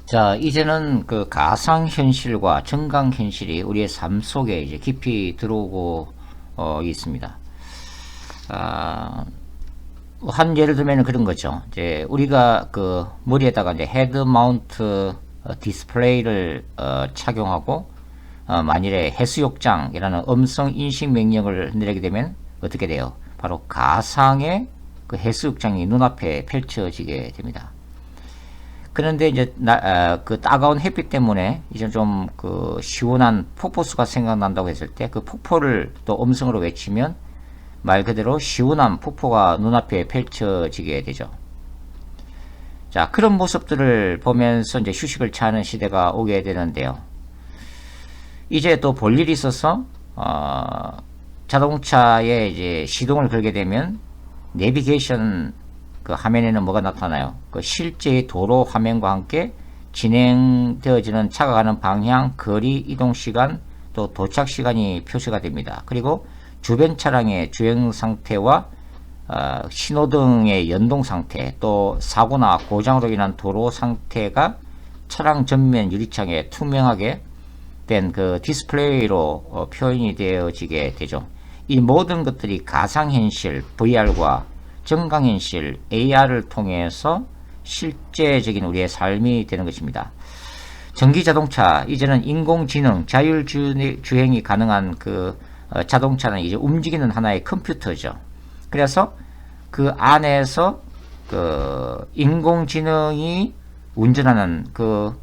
자, 이제는 그 가상현실과 증강현실이 우리의 삶 속에 이제 깊이 들어오고 있습니다. 아, 한 예를 들면 그런 거죠. 이제 우리가 그 머리에다가 이제 헤드 마운트 디스플레이를 착용하고 만일에 해수욕장이라는 음성 인식 명령을 내리게 되면 어떻게 돼요? 바로 가상의 그 해수욕장이 눈앞에 펼쳐지게 됩니다. 그런데 이제 그 따가운 햇빛 때문에 이제 좀 그 시원한 폭포수가 생각난다고 했을 때 그 폭포를 또 음성으로 외치면 말 그대로 시원한 폭포가 눈앞에 펼쳐지게 되죠. 자, 그런 모습들을 보면서 이제 휴식을 취하는 시대가 오게 되는데요. 이제 또 볼 일이 있어서 자동차에 이제 시동을 걸게 되면 내비게이션 그 화면에는 뭐가 나타나요? 그 실제의 도로 화면과 함께 진행되어지는 차가 가는 방향, 거리, 이동 시간, 또 도착 시간이 표시가 됩니다. 그리고 주변 차량의 주행 상태와 신호등의 연동 상태, 또 사고나 고장으로 인한 도로 상태가 차량 전면 유리창에 투명하게 된 그 디스플레이로 표현이 되어지게 되죠. 이 모든 것들이 가상현실 VR과 증강현실 AR을 통해서 실제적인 우리의 삶이 되는 것입니다. 전기자동차, 이제는 인공지능, 자율주행이 가능한 그 자동차는 이제 움직이는 하나의 컴퓨터죠. 그래서 그 안에서 그 인공지능이 운전하는 그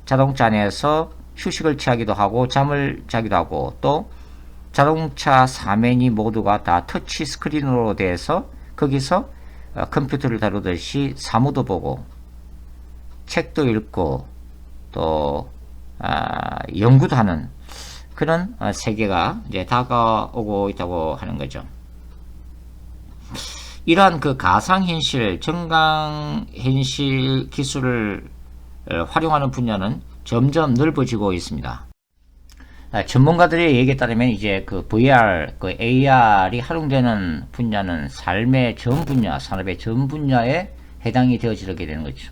자동차 안에서 휴식을 취하기도 하고 잠을 자기도 하고, 또 자동차 사면이 모두가 다 터치 스크린으로 돼서 거기서 컴퓨터를 다루듯이 사무도 보고 책도 읽고 또 연구도 하는 그런 세계가 이제 다가오고 있다고 하는 거죠. 이러한 그 가상현실, 증강현실 기술을 활용하는 분야는 점점 넓어지고 있습니다. 전문가들의 얘기에 따르면 이제 그 VR, 그 AR이 활용되는 분야는 삶의 전 분야, 산업의 전 분야에 해당이 되어지게 되는 거죠.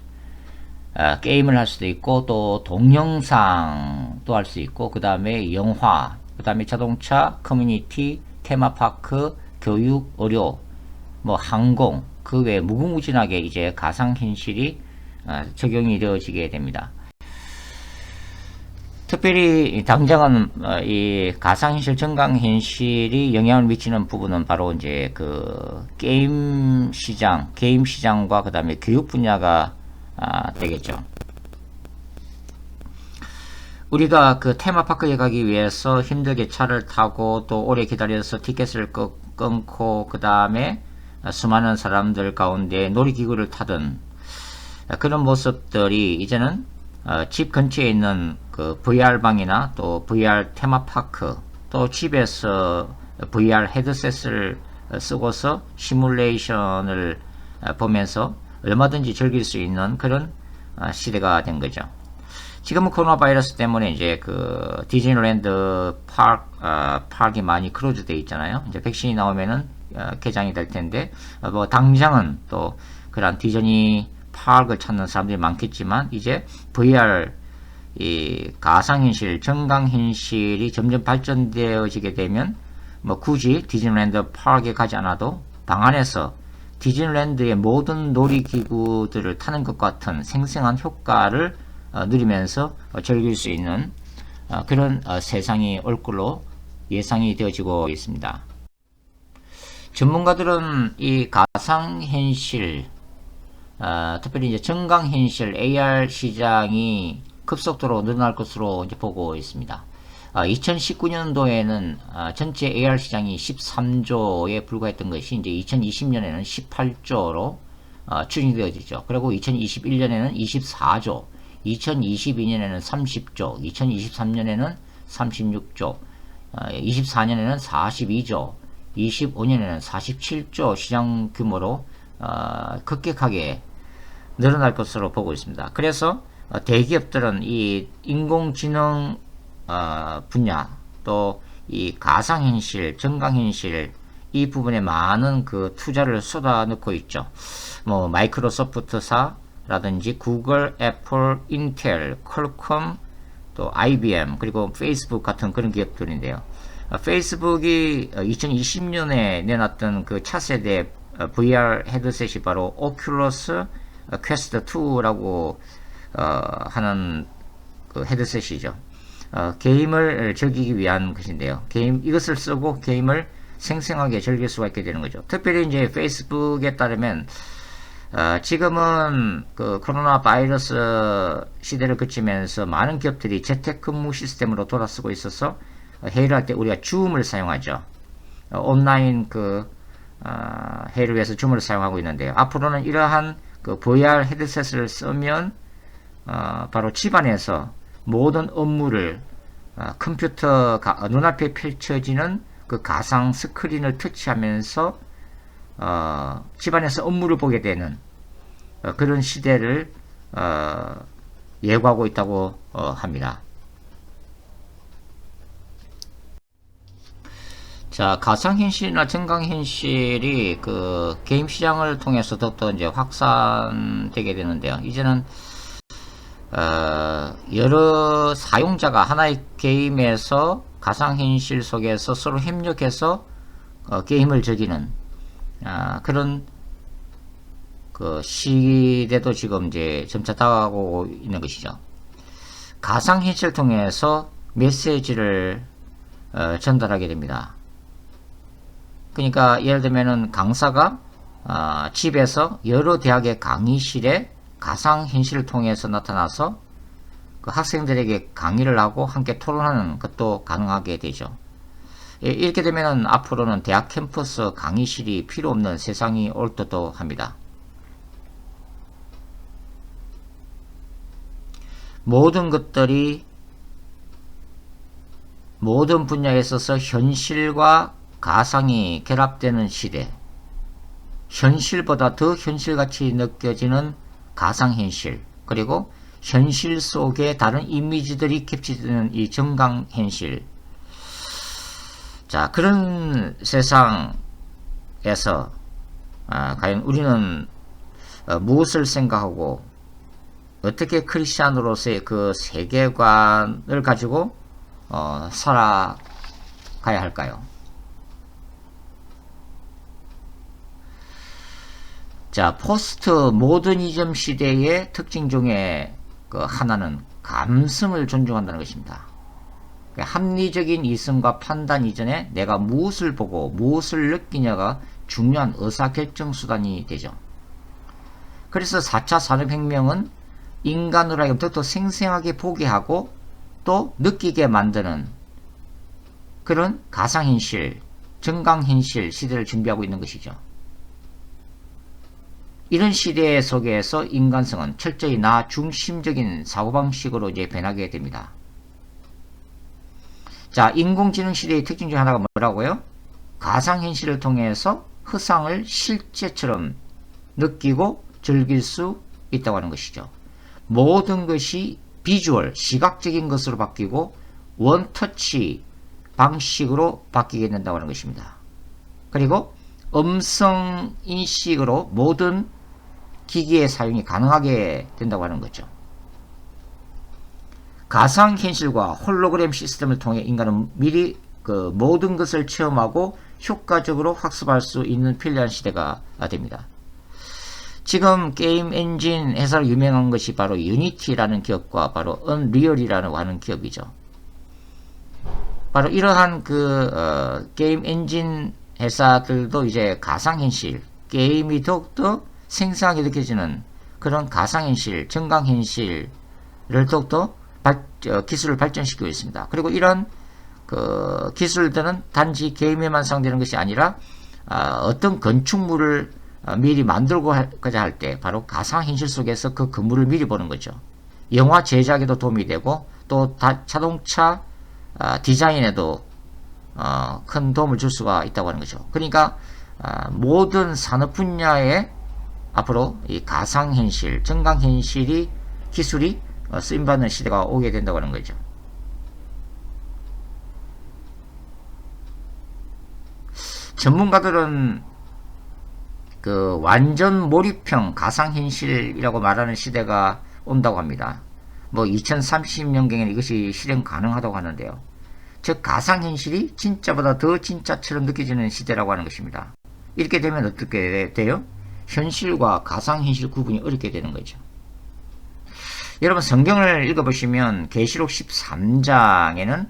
게임을 할 수도 있고, 또 동영상도 할 수 있고, 그 다음에 영화, 그 다음에 자동차, 커뮤니티, 테마파크, 교육, 의료, 뭐 항공, 그 외에 무궁무진하게 이제 가상현실이 적용이 되어지게 됩니다. 특별히 당장은 이 가상현실, 증강현실이 영향을 미치는 부분은 바로 이제 그 게임 시장과 그 다음에 교육 분야가 되겠죠. 우리가 그 테마파크에 가기 위해서 힘들게 차를 타고 또 오래 기다려서 티켓을 끊고 그 다음에 수많은 사람들 가운데 놀이기구를 타던 그런 모습들이 이제는 집 근처에 있는 그 VR방이나 또 VR 테마파크, 또 집에서 VR 헤드셋을 쓰고서 시뮬레이션을 보면서 얼마든지 즐길 수 있는 그런 시대가 된 거죠. 지금은 코로나 바이러스 때문에 이제 그 디즈니랜드 파크이 많이 클로즈 되어 있잖아요. 이제 백신이 나오면은 개장이 될 텐데, 뭐 당장은 또 그런 디즈니 파크를 찾는 사람들이 많겠지만, 이제 VR 이 가상현실, 증강현실이 점점 발전되어지게 되면 뭐 굳이 디즈니랜드 파크에 가지 않아도 방 안에서 디즈니랜드의 모든 놀이기구들을 타는 것 같은 생생한 효과를 누리면서 즐길 수 있는 그런 세상이 올 걸로 예상이 되어지고 있습니다. 전문가들은 이 가상현실, 특별히 이제 증강현실 AR 시장이 급속도로 늘어날 것으로 이제 보고 있습니다. 2019년도에는 전체 AR 시장이 13조에 불과했던 것이 이제 2020년에는 18조로 추진이 되어지죠. 그리고 2021년에는 24조, 2022년에는 30조, 2023년에는 36조, 24년에는 42조, 25년에는 47조 시장 규모로 급격하게 늘어날 것으로 보고 있습니다. 그래서 대기업들은 이 인공지능 분야, 또 이 가상현실, 증강현실 이 부분에 많은 그 투자를 쏟아넣고 있죠. 뭐 마이크로소프트사라든지 라든지 구글, 애플, 인텔, 퀄컴, 또 IBM, 그리고 페이스북 같은 그런 기업들인데요. 페이스북이 2020년에 내놨던 그 차세대 VR 헤드셋이 바로 오큘러스 퀘스트 2라고 하는 그 헤드셋이죠. 게임을 즐기기 위한 것인데요. 이것을 쓰고 게임을 생생하게 즐길 수가 있게 되는 거죠. 특별히 이제 페이스북에 따르면 지금은 그 코로나 바이러스 시대를 거치면서 많은 기업들이 재택근무 시스템으로 돌아서고 있어서 회의를 할 때 우리가 줌을 사용하죠. 온라인 회의를 위해서 줌을 사용하고 있는데요. 앞으로는 이러한 그 VR 헤드셋을 쓰면 바로 집안에서 모든 업무를 컴퓨터가 눈앞에 펼쳐지는 그 가상 스크린을 터치하면서 집안에서 업무를 보게 되는 그런 시대를 예고하고 있다고 합니다. 자, 가상현실이나 증강현실이 그 게임 시장을 통해서 더욱더 이제 확산되게 되는데요. 이제는 여러 사용자가 하나의 게임에서 가상현실 속에서 서로 협력해서 게임을 즐기는 그런 그 시대도 지금 이제 점차 다가오고 있는 것이죠. 가상현실을 통해서 메시지를 전달하게 됩니다. 그러니까 예를 들면은 강사가 집에서 여러 대학의 강의실에 가상현실을 통해서 나타나서 그 학생들에게 강의를 하고 함께 토론하는 것도 가능하게 되죠. 이렇게 되면 앞으로는 대학 캠퍼스 강의실이 필요 없는 세상이 올 듯도 합니다. 모든 것들이 모든 분야에 있어서 현실과 가상이 결합되는 시대, 현실보다 더 현실같이 느껴지는 가상현실, 그리고 현실 속에 다른 이미지들이 캡처되는 이 증강현실. 자, 그런 세상에서 과연 우리는 무엇을 생각하고 어떻게 크리스찬으로서의 그 세계관을 가지고 살아가야 할까요? 자, 포스트 모더니즘 시대의 특징 중에 그 하나는 감성을 존중한다는 것입니다. 합리적인 이성과 판단 이전에 내가 무엇을 보고 무엇을 느끼냐가 중요한 의사결정 수단이 되죠. 그래서 4차 산업혁명은 인간으로 하여금 더더 생생하게 보게 하고 또 느끼게 만드는 그런 가상현실, 증강현실 시대를 준비하고 있는 것이죠. 이런 시대 속에서 인간성은 철저히 나 중심적인 사고방식으로 이제 변하게 됩니다. 자, 인공지능 시대의 특징 중 하나가 뭐라고요? 가상현실을 통해서 허상을 실제처럼 느끼고 즐길 수 있다고 하는 것이죠. 모든 것이 비주얼, 시각적인 것으로 바뀌고 원터치 방식으로 바뀌게 된다고 하는 것입니다. 그리고 음성 인식으로 모든 기기의 사용이 가능하게 된다고 하는 거죠. 가상현실과 홀로그램 시스템을 통해 인간은 미리 그 모든 것을 체험하고 효과적으로 학습할 수 있는 편리한 시대가 됩니다. 지금 게임 엔진 회사로 유명한 것이 바로 유니티라는 기업과 바로 언리얼이라는 하는 기업이죠. 바로 이러한 게임 엔진 회사들도 이제 가상현실, 게임이 더욱더 생생하게 느껴지는 그런 가상현실, 증강현실을 더욱더 기술을 발전시키고 있습니다. 그리고 이런 기술들은 단지 게임에만 사용되는 것이 아니라 어떤 건축물을 미리 만들고자 할 때 바로 가상현실 속에서 그 건물을 미리 보는 거죠. 영화 제작에도 도움이 되고 또 자동차 디자인에도 큰 도움을 줄 수가 있다고 하는 거죠. 그러니까 모든 산업 분야에 앞으로 이 가상현실, 증강현실이 기술이 쓰임받는 시대가 오게 된다고 하는 거죠. 전문가들은 그 완전 몰입형 가상현실이라고 말하는 시대가 온다고 합니다. 뭐 2030년경에는 이것이 실행 가능하다고 하는데요. 즉 가상현실이 진짜보다 더 진짜처럼 느껴지는 시대라고 하는 것입니다. 이렇게 되면 어떻게 돼요? 현실과 가상현실 구분이 어렵게 되는 거죠. 여러분 성경을 읽어보시면 계시록 13장에는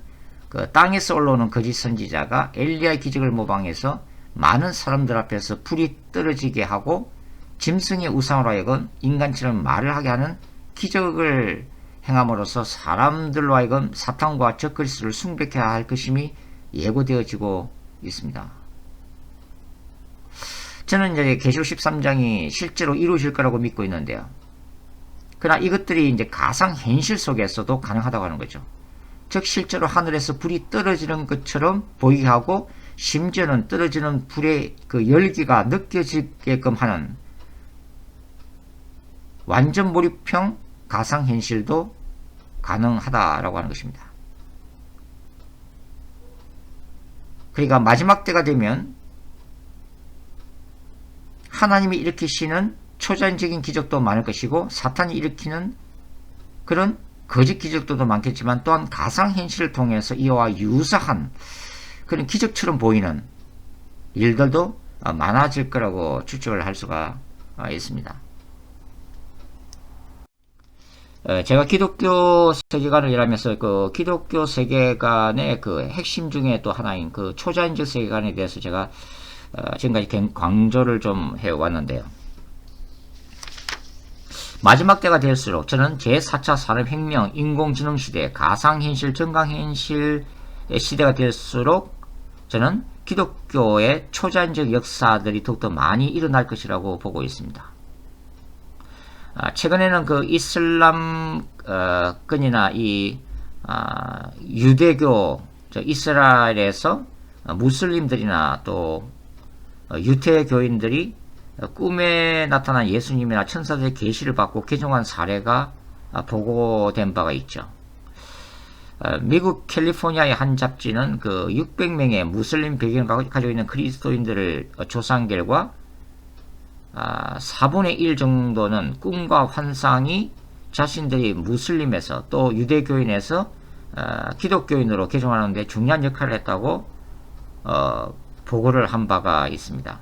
그 땅에서 올라오는 거짓 선지자가 엘리야의 기적을 모방해서 많은 사람들 앞에서 불이 떨어지게 하고 짐승의 우상으로 하여금 인간처럼 말을 하게 하는 기적을 행함으로써 사람들로 하여금 사탄과 적그리스도를 숭배해야 할 것임이 예고되어지고 있습니다. 저는 이제 계시록 13장이 실제로 이루어질 거라고 믿고 있는데요. 그러나 이것들이 이제 가상 현실 속에서도 가능하다고 하는 거죠. 즉 실제로 하늘에서 불이 떨어지는 것처럼 보이게 하고 심지어는 떨어지는 불의 그 열기가 느껴지게끔 하는 완전 몰입형 가상 현실도 가능하다라고 하는 것입니다. 그러니까 마지막 때가 되면 하나님이 일으키시는 초자연적인 기적도 많을 것이고 사탄이 일으키는 그런 거짓 기적들도 많겠지만 또한 가상현실을 통해서 이와 유사한 그런 기적처럼 보이는 일들도 많아질 거라고 추측을 할 수가 있습니다. 제가 기독교 세계관을 일하면서 그 기독교 세계관의 그 핵심 중에 또 하나인 그 초자연적 세계관에 대해서 제가 지금까지 강조를 좀 해왔는데요. 마지막 때가 될수록 저는 제4차 산업혁명, 인공지능 시대, 가상현실, 증강현실의 시대가 될수록 저는 기독교의 초자연적 역사들이 더욱더 많이 일어날 것이라고 보고 있습니다. 최근에는 그 이슬람권이나 이 유대교, 이스라엘에서 무슬림들이나 또 유태교인들이 꿈에 나타난 예수님이나 천사들의 계시를 받고 개종한 사례가 보고된 바가 있죠. 미국 캘리포니아의 한 잡지는 그 600명의 무슬림 배경을 가지고 있는 그리스도인들을 조사한 결과 4분의 1 정도는 꿈과 환상이 자신들이 무슬림에서 또 유대교인에서 기독교인으로 개종하는 데 중요한 역할을 했다고 보고를 한 바가 있습니다.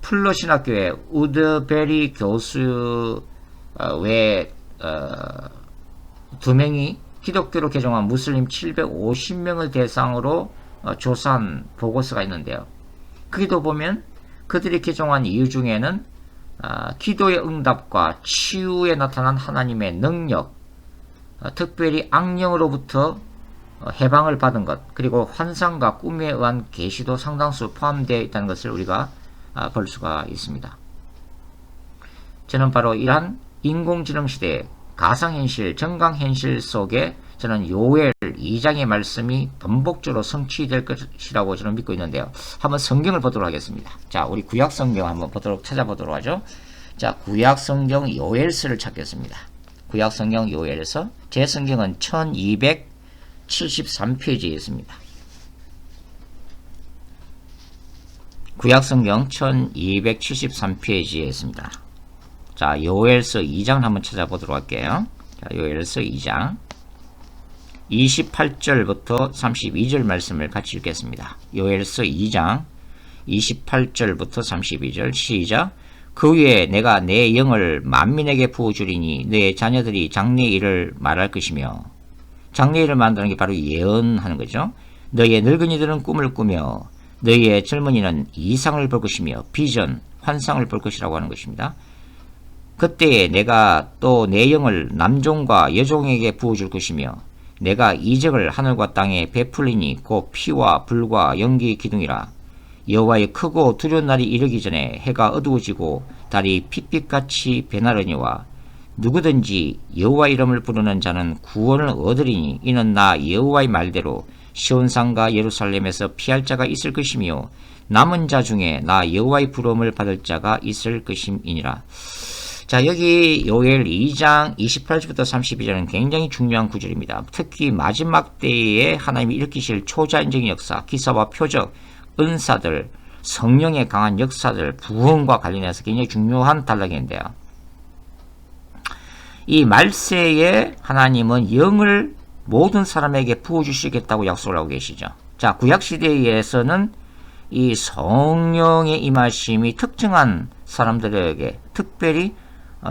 플러 신학교의 우드베리 교수 외 2명이 기독교로 개종한 무슬림 750명을 대상으로 조사한 보고서가 있는데요. 거기도 보면 그들이 개종한 이유 중에는 기도의 응답과 치유에 나타난 하나님의 능력, 특별히 악령으로부터 해방을 받은 것, 그리고 환상과 꿈에 의한 계시도 상당수 포함되어 있다는 것을 우리가 볼 수가 있습니다. 저는 바로 이러한 인공지능 시대, 가상현실, 증강현실 속에 저는 요엘 2장의 말씀이 번복적으로 성취될 것이라고 저는 믿고 있는데요. 한번 성경을 보도록 하겠습니다. 자, 우리 구약성경 한번 찾아보도록 하죠. 자, 구약성경 요엘서를 찾겠습니다. 구약성경 요엘서, 제 성경은 1273페이지에 있습니다. 구약성경 1273페이지에 있습니다. 자, 요엘서 2장 한번 찾아보도록 할게요. 자, 요엘서 2장 28절부터 32절 말씀을 같이 읽겠습니다. 요엘서 2장 28절부터 32절 시작. 그 위에 내가 내 영을 만민에게 부어주리니 내 자녀들이 장래의 일을 말할 것이며, 장래의 일을 만드는 게 바로 예언하는 거죠. 너희의 늙은이들은 꿈을 꾸며 너희의 젊은이는 이상을 볼 것이며 비전, 환상을 볼 것이라고 하는 것입니다. 그때에 내가 또 내 영을 남종과 여종에게 부어줄 것이며 내가 이적을 하늘과 땅에 베풀리니 곧 피와 불과 연기 기둥이라. 여호와의 크고 두려운 날이 이르기 전에 해가 어두워지고 달이 핏빛같이 변하려니와 누구든지 여호와 이름을 부르는 자는 구원을 얻으리니 이는 나 여호와의 말대로 시온산과 예루살렘에서 피할 자가 있을 것이며 남은 자 중에 나 여호와의 부름을 받을 자가 있을 것임이니라. 자, 여기 요엘 2장 28절부터 32절은 굉장히 중요한 구절입니다. 특히 마지막 때에 하나님이 일으키실 초자연적인 역사, 기사와 표적, 은사들, 성령의 강한 역사들, 부흥과 관련해서 굉장히 중요한 단락인데요. 이 말세에 하나님은 영을 모든 사람에게 부어주시겠다고 약속을 하고 계시죠. 자, 구약시대에서는 이 성령의 임하심이 특정한 사람들에게, 특별히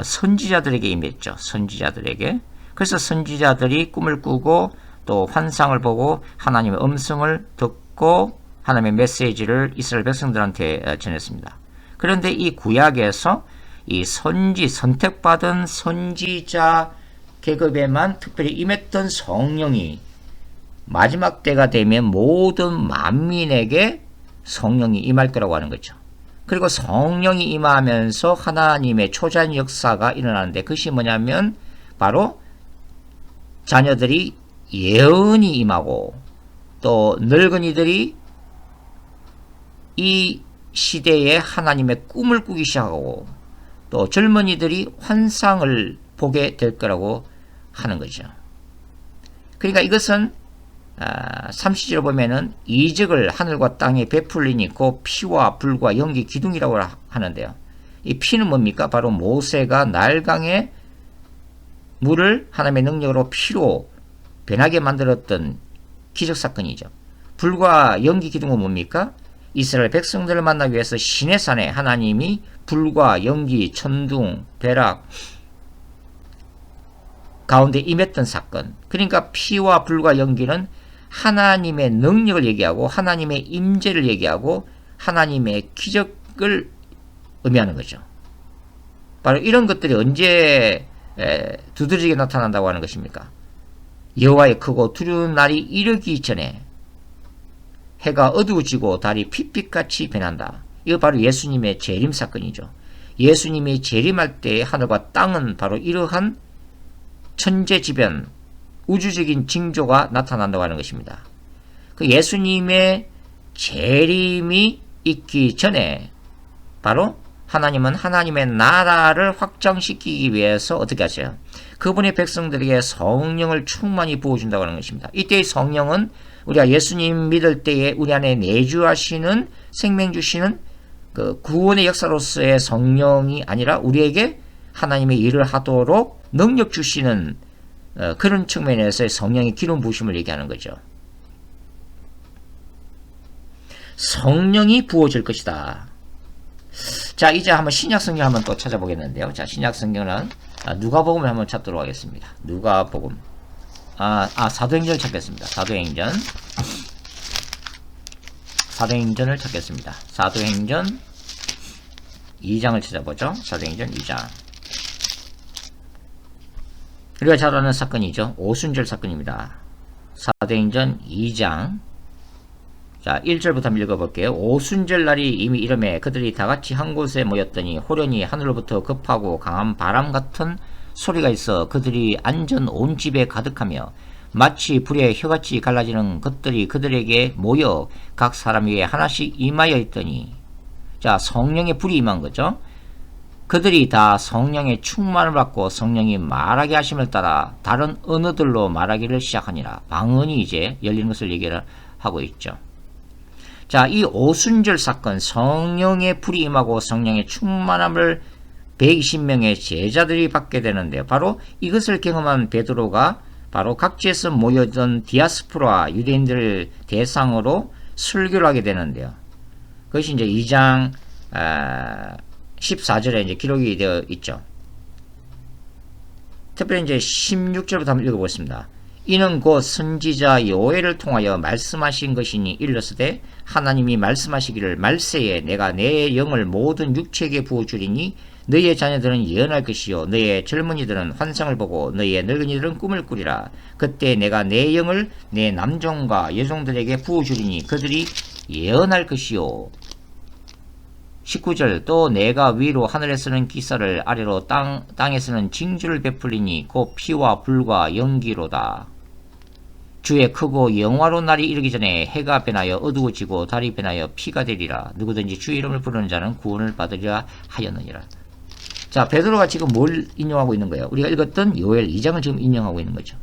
선지자들에게 임했죠. 선지자들에게. 그래서 선지자들이 꿈을 꾸고 또 환상을 보고 하나님의 음성을 듣고 하나님의 메시지를 이스라엘 백성들한테 전했습니다. 그런데 이 구약에서 이 선택받은 선지자 계급에만 특별히 임했던 성령이 마지막 때가 되면 모든 만민에게 성령이 임할 거라고 하는 거죠. 그리고 성령이 임하면서 하나님의 초자연 역사가 일어나는데 그것이 뭐냐면 바로 자녀들이 예언이 임하고 또 늙은이들이 이 시대에 하나님의 꿈을 꾸기 시작하고 또 젊은이들이 환상을 보게 될 거라고 하는 거죠. 그러니까 이것은 30절에 보면은 이적을 하늘과 땅에 베풀리니 곧 피와 불과 연기 기둥이라고 하는데요. 이 피는 뭡니까? 바로 모세가 나일강에 물을 하나님의 능력으로 피로 변하게 만들었던 기적사건이죠. 불과 연기 기둥은 뭡니까? 이스라엘 백성들을 만나기 위해서 시내산에 하나님이 불과 연기, 천둥, 벼락 가운데 임했던 사건. 그러니까 피와 불과 연기는 하나님의 능력을 얘기하고 하나님의 임재를 얘기하고 하나님의 기적을 의미하는 거죠. 바로 이런 것들이 언제 두드러지게 나타난다고 하는 것입니까? 여호와의 크고 두려운 날이 이르기 전에 해가 어두워지고 달이 핏빛같이 변한다. 이거 바로 예수님의 재림 사건이죠. 예수님이 재림할 때 하늘과 땅은 바로 이러한 천재지변, 우주적인 징조가 나타난다고 하는 것입니다. 그 예수님의 재림이 있기 전에 바로 하나님은 하나님의 나라를 확장시키기 위해서 어떻게 하세요? 그분의 백성들에게 성령을 충만히 부어준다고 하는 것입니다. 이때의 성령은 우리가 예수님 믿을 때에 우리 안에 내주하시는 생명 주시는 그 구원의 역사로서의 성령이 아니라 우리에게 하나님의 일을 하도록 능력 주시는 그런 측면에서의 성령의 기름 부으심을 얘기하는 거죠. 성령이 부어질 것이다. 자, 이제 한번 신약성경 한번 또 찾아보겠는데요. 자, 신약성경은 누가복음을 한번 찾도록 하겠습니다. 누가복음. 사도행전을 찾겠습니다. 사도행전을 찾겠습니다. 사도행전 2장을 찾아보죠. 사도행전 2장. 우리가 잘 아는 사건이죠. 오순절 사건입니다. 사도행전 2장. 자, 1절부터 한번 읽어볼게요. 오순절 날이 이미 이름에 그들이 다같이 한 곳에 모였더니 호련히 하늘로부터 급하고 강한 바람 같은 소리가 있어 그들이 앉은 온 집에 가득하며 마치 불에 혀같이 갈라지는 것들이 그들에게 모여 각 사람 위에 하나씩 임하여 있더니, 자, 성령의 불이 임한 거죠. 그들이 다 성령의 충만을 받고 성령이 말하게 하심을 따라 다른 언어들로 말하기를 시작하니라. 방언이 이제 열리는 것을 얘기를 하고 있죠. 자, 이 오순절 사건, 성령의 불이 임하고 성령의 충만함을 120명의 제자들이 받게 되는데요. 바로 이것을 경험한 베드로가 바로 각지에서 모여든 디아스포라 유대인들을 대상으로 설교를 하게 되는데요. 그것이 이제 2장 14절에 이제 기록이 되어 있죠. 특별히 이제 16절부터 한번 읽어보겠습니다. 이는 곧 선지자 요엘을 통하여 말씀하신 것이니 일렀으되 하나님이 말씀하시기를 말세에 내가 내 영을 모든 육체에게 부어주리니 너희의 자녀들은 예언할 것이요 너희의 젊은이들은 환상을 보고 너희의 늙은이들은 꿈을 꾸리라. 그때 내가 내 영을 내 남종과 여종들에게 부어주리니 그들이 예언할 것이요. 19절 또 내가 위로 하늘에서는 기사를 아래로 땅에서는 징조를 베풀리니 곧 피와 불과 연기로다. 주의 크고 영화로운 날이 이르기 전에 해가 변하여 어두워지고 달이 변하여 피가 되리라. 누구든지 주의 이름을 부르는 자는 구원을 받으리라 하였느니라. 자, 베드로가 지금 뭘 인용하고 있는 거예요? 우리가 읽었던 요엘 2장을 지금 인용하고 있는 거죠.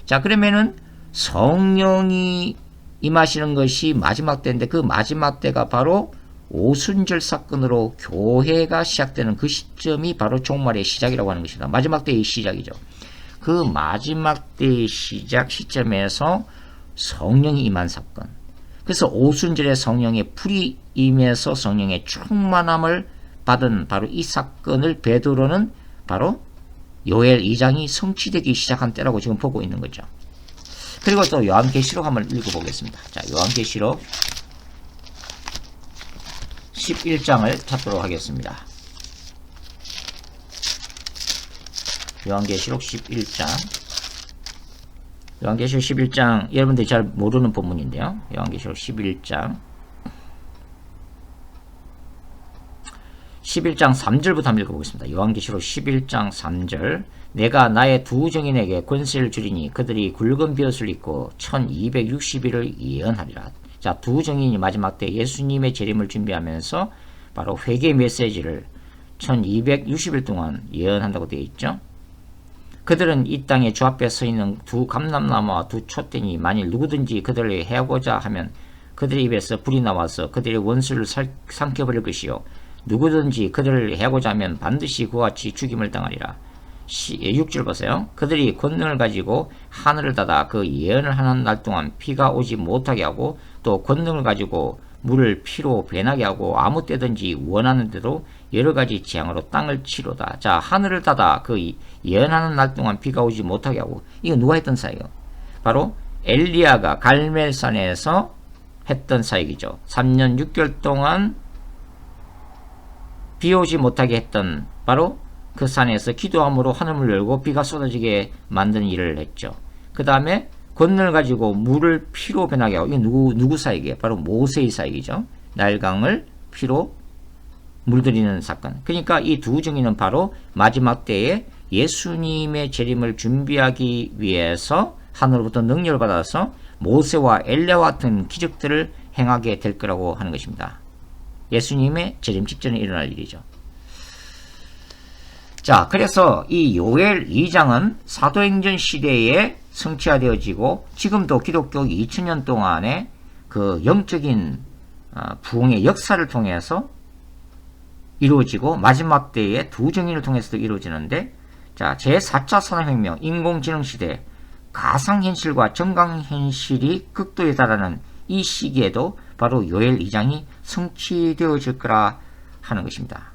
자, 그러면은 성령이 임하시는 것이 마지막 때인데 그 마지막 때가 바로 오순절 사건으로 교회가 시작되는 그 시점이 바로 종말의 시작이라고 하는 것이다. 마지막 때의 시작이죠. 그 마지막 때의 시작 시점에서 성령이 임한 사건. 그래서 오순절에 성령의 불이 임해서 성령의 충만함을 받은 바로 이 사건을 베드로는 바로 요엘 2장이 성취되기 시작한 때라고 지금 보고 있는 거죠. 그리고 또 요한계시록 한번 읽어보겠습니다. 자, 요한계시록 11장을 찾도록 하겠습니다. 요한계시록 11장. 요한계시록 11장, 여러분들이 잘 모르는 본문인데요. 요한계시록 11장. 11장 3절부터 한번 읽어보겠습니다. 요한계시록 11장 3절. 내가 나의 두 증인에게 권세를 주리니 그들이 굵은 벼슬을 입고 1260일을 예언하리라. 자, 두 증인이 마지막 때 예수님의 재림을 준비하면서 바로 회개 메시지를 1260일 동안 예언한다고 되어 있죠. 그들은 이 땅에 주 앞에 서 있는 두 감람나무와 두 촛대니 만일 누구든지 그들을 해하고자 하면 그들의 입에서 불이 나와서 그들의 원수를 삼켜버릴 것이요 누구든지 그들을 해하고자 하면 반드시 그와 같이 죽임을 당하리라. 6절 보세요. 그들이 권능을 가지고 하늘을 닫아 그 예언을 하는 날 동안 비가 오지 못하게 하고 또 권능을 가지고 물을 피로 변하게 하고 아무 때든지 원하는 대로 여러 가지 재앙으로 땅을 치로다. 자, 하늘을 닫아 그 예언하는 날 동안 비가 오지 못하게 하고, 이거 누가 했던 사역이요? 바로 엘리야가 갈멜산에서 했던 사역이죠. 3년 6개월 동안 비 오지 못하게 했던 바로 그 산에서 기도함으로 하늘을 열고 비가 쏟아지게 만드는 일을 했죠. 그 다음에 권능을 가지고 물을 피로 변하게 하고, 이게 누구 사역이에요? 바로 모세의 사역이죠. 나일강을 피로 물들이는 사건. 그러니까 이 두 증인은 바로 마지막 때에 예수님의 재림을 준비하기 위해서 하늘로부터 능력을 받아서 모세와 엘리야와 같은 기적들을 행하게 될 거라고 하는 것입니다. 예수님의 재림 직전에 일어날 일이죠. 자, 그래서 이 요엘 2장은 사도행전 시대에 성취되어지고 지금도 기독교 2000년 동안의 그 영적인 부흥의 역사를 통해서 이루어지고 마지막 때의 두 증인을 통해서도 이루어지는데, 자, 제4차 산업혁명, 인공지능 시대, 가상현실과 정강현실이 극도에 달하는 이 시기에도 바로 요엘 2장이 성취되어질 거라 하는 것입니다.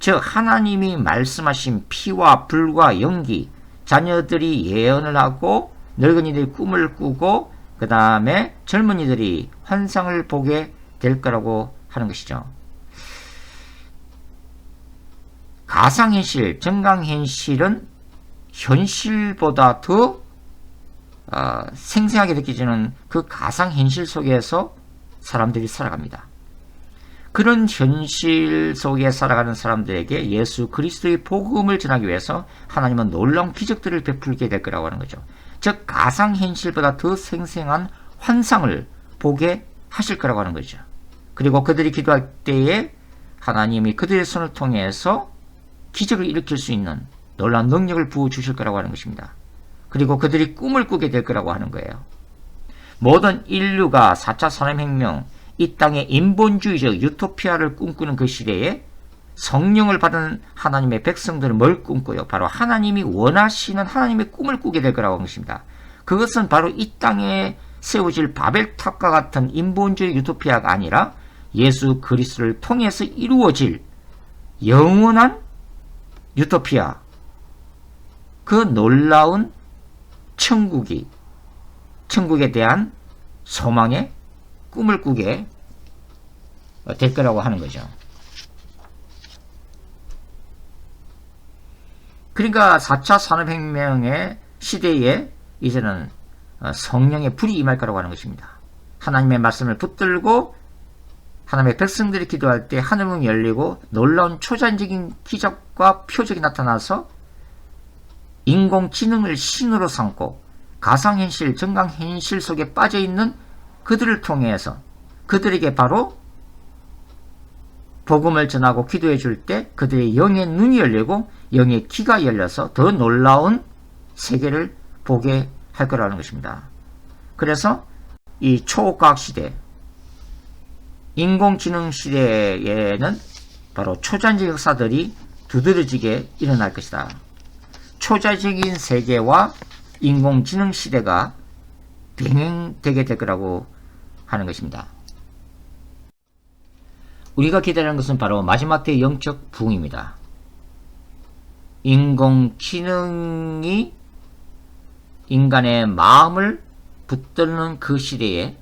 즉 하나님이 말씀하신 피와 불과 연기, 자녀들이 예언을 하고 늙은이들이 꿈을 꾸고 그 다음에 젊은이들이 환상을 보게 될 거라고 하는 것이죠. 가상현실, 정강현실은 현실보다 더 생생하게 느껴지는 그 가상현실 속에서 사람들이 살아갑니다. 그런 현실 속에 살아가는 사람들에게 예수 그리스도의 복음을 전하기 위해서 하나님은 놀라운 기적들을 베풀게 될 거라고 하는 거죠. 즉 가상현실보다 더 생생한 환상을 보게 하실 거라고 하는 거죠. 그리고 그들이 기도할 때에 하나님이 그들의 손을 통해서 기적을 일으킬 수 있는 놀라운 능력을 부어주실 거라고 하는 것입니다. 그리고 그들이 꿈을 꾸게 될 거라고 하는 거예요. 모든 인류가 4차 산업혁명, 이 땅의 인본주의적 유토피아를 꿈꾸는 그 시대에 성령을 받은 하나님의 백성들은 뭘 꿈꿔요? 바로 하나님이 원하시는 하나님의 꿈을 꾸게 될 거라고 하는 것입니다. 그것은 바로 이 땅에 세워질 바벨탑과 같은 인본주의 유토피아가 아니라 예수 그리스도를 통해서 이루어질 영원한 유토피아, 그 놀라운 천국에 대한 소망의 꿈을 꾸게 될 거라고 하는 거죠. 그러니까 4차 산업혁명의 시대에 이제는 성령의 불이 임할 거라고 하는 것입니다. 하나님의 말씀을 붙들고 하나님의 백성들이 기도할 때 하늘문이 열리고 놀라운 초자연적인 기적과 표적이 나타나서 인공지능을 신으로 삼고 가상현실, 정강현실 속에 빠져있는 그들을 통해서 그들에게 바로 복음을 전하고 기도해 줄 때 그들의 영의 눈이 열리고 영의 귀가 열려서 더 놀라운 세계를 보게 할 거라는 것입니다. 그래서 이 초과학 시대, 인공지능 시대에는 바로 초자연적 역사들이 두드러지게 일어날 것이다. 초자연적인 세계와 인공지능 시대가 병행되게 될 거라고 하는 것입니다. 우리가 기다리는 것은 바로 마지막 때의 영적 부흥입니다. 인공지능이 인간의 마음을 붙드는 그 시대에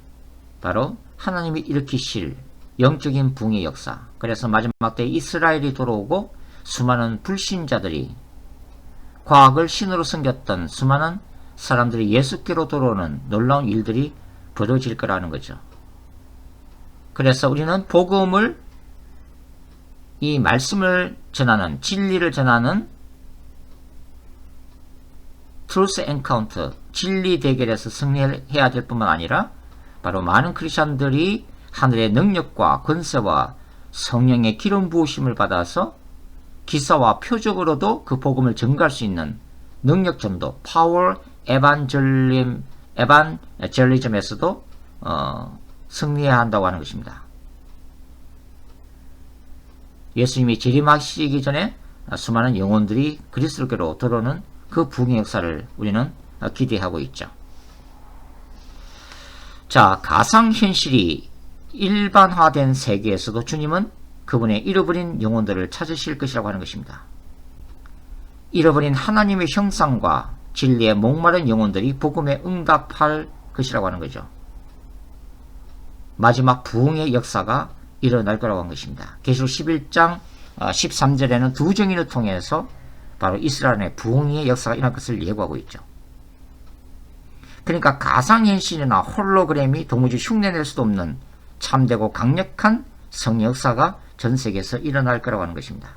바로 하나님이 일으키실 영적인 부흥의 역사. 그래서 마지막 때 이스라엘이 돌아오고 수많은 불신자들이 과학을 신으로 섬겼던 수많은 사람들이 예수께로 돌아오는 놀라운 일들이 벌어질 거라는 거죠. 그래서 우리는 복음을, 이 말씀을 전하는, 진리를 전하는 트루스 엔카운터, 진리 대결에서 승리해야 될 뿐만 아니라 바로 많은 크리스천들이 하늘의 능력과 권세와 성령의 기름 부으심을 받아서 기사와 표적으로도 그 복음을 전가할 수 있는 능력 전도, 파워 에반젤리즘에서도 승리해야 한다고 하는 것입니다. 예수님이 재림하시기 전에 수많은 영혼들이 그리스도께로 들어오는 그 부흥의 역사를 우리는 기대하고 있죠. 자, 가상현실이 일반화된 세계에서도 주님은 그분의 잃어버린 영혼들을 찾으실 것이라고 하는 것입니다. 잃어버린 하나님의 형상과 진리에 목마른 영혼들이 복음에 응답할 것이라고 하는 거죠. 마지막 부흥의 역사가 일어날 거라고 하는 것입니다. 계시록 11장 13절에는 두 증인을 통해서 바로 이스라엘의 부흥의 역사가 일어날 것을 예고하고 있죠. 그러니까 가상현실이나 홀로그램이 도무지 흉내낼 수도 없는 참되고 강력한 성령 역사가 전 세계에서 일어날 거라고 하는 것입니다.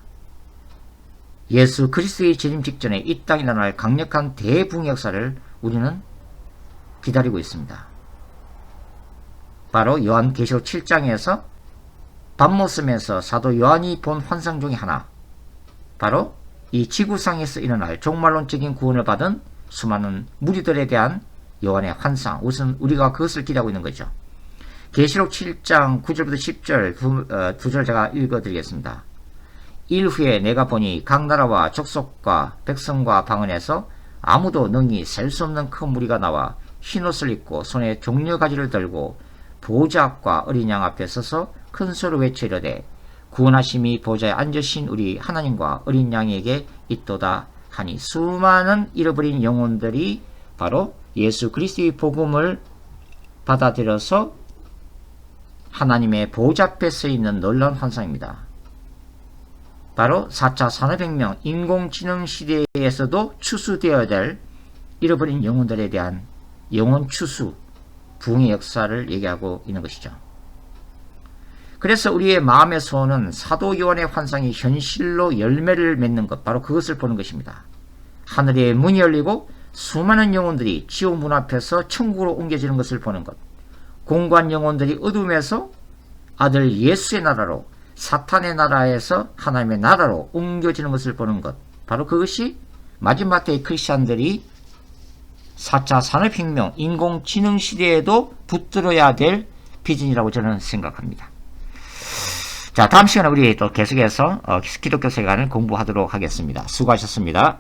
예수 그리스도의 재림 직전에 이 땅에 일어날 강력한 대부흥 역사를 우리는 기다리고 있습니다. 바로 요한계시록 7장에서 밤모섬에서 사도 요한이 본 환상 중에 하나, 바로 이 지구상에서 일어날 종말론적인 구원을 받은 수많은 무리들에 대한 요한의 환상, 우선 우리가 그것을 기대하고 있는 거죠. 계시록 7장 9절부터 10절 두 절 제가 읽어드리겠습니다. 일 후에 내가 보니 각 나라와 족속과 백성과 방언에서 아무도 능히 셀 수 없는 큰 무리가 나와 흰옷을 입고 손에 종려가지를 들고 보좌 앞과 어린 양 앞에 서서 큰 소리로 외치려되 구원하심이 보좌에 앉으신 우리 하나님과 어린 양에게 있도다 하니, 수많은 잃어버린 영혼들이 바로 예수 그리스도의 복음을 받아들여서 하나님의 보좌 앞에 서 있는 놀라운 환상입니다. 바로 4차 산업혁명, 인공지능 시대에서도 추수되어야 될 잃어버린 영혼들에 대한 영혼 추수, 부흥의 역사를 얘기하고 있는 것이죠. 그래서 우리의 마음의 소원은 사도 요한의 환상이 현실로 열매를 맺는 것, 바로 그것을 보는 것입니다. 하늘의 문이 열리고 수많은 영혼들이 지옥 문 앞에서 천국으로 옮겨지는 것을 보는 것, 공고한 영혼들이 어둠에서 아들 예수의 나라로, 사탄의 나라에서 하나님의 나라로 옮겨지는 것을 보는 것, 바로 그것이 마지막 때의 크리스찬들이 4차 산업혁명, 인공지능 시대에도 붙들어야 될 비전이라고 저는 생각합니다. 자, 다음 시간에 우리 또 계속해서 기독교 세계관을 공부하도록 하겠습니다. 수고하셨습니다.